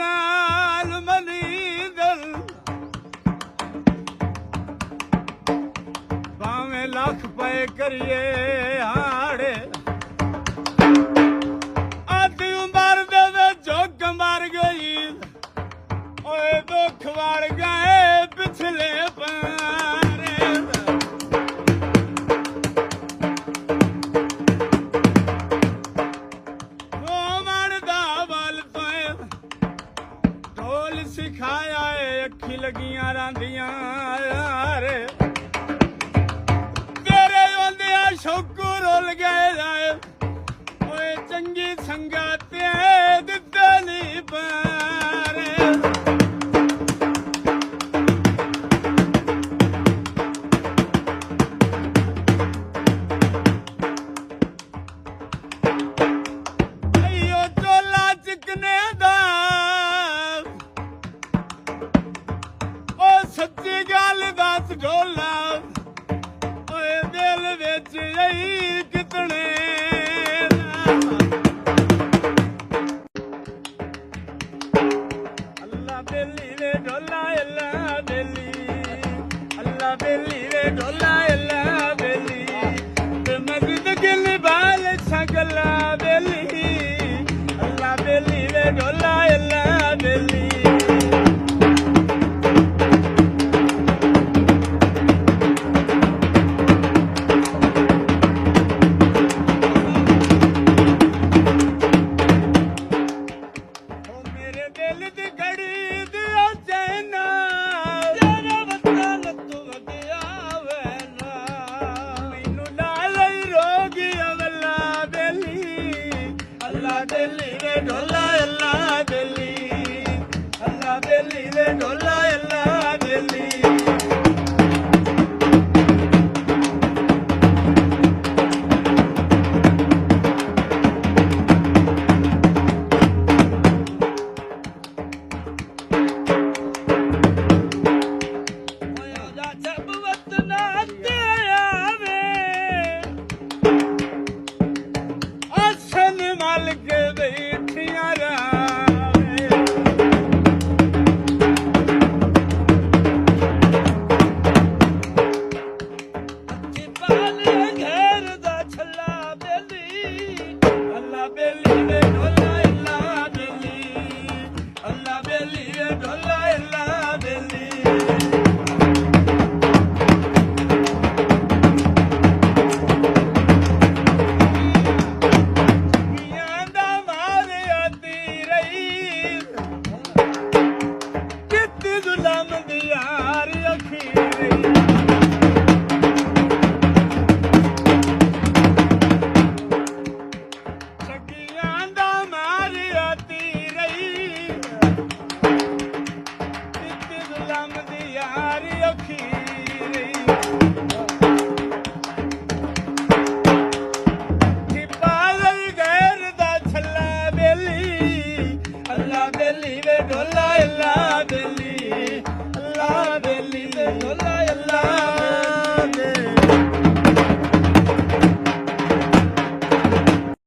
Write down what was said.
नाल मनीदल भावें लख पे करिए हाड़े अद्धी उमर दे झुक मर गई ओए दुख वड़ गए पिछले पारे सिखाया है अखी लगियां रांदियां रे तेरे आंदिया शुक्र रुल गए जाए ओए चंगी संगत दित्ते नहीं पारे चोला चिकने दा सच्ची गल दस ढोला ओए दिल विच आई कितने अल्लाह बेली वे ढोला अल्लाह बेली अल्लाह बेली वे ढोला अल्लाह बेली ते मस्जिद गिल बाल सकला बेली अल्लाह बेली वे ढोला अल्लाह बेली दिल्ली वे ढोला अल्लाह दिल्ली अल्लाह दिल्ली वे ढोला अल्लाह दिल्ली अल्लाह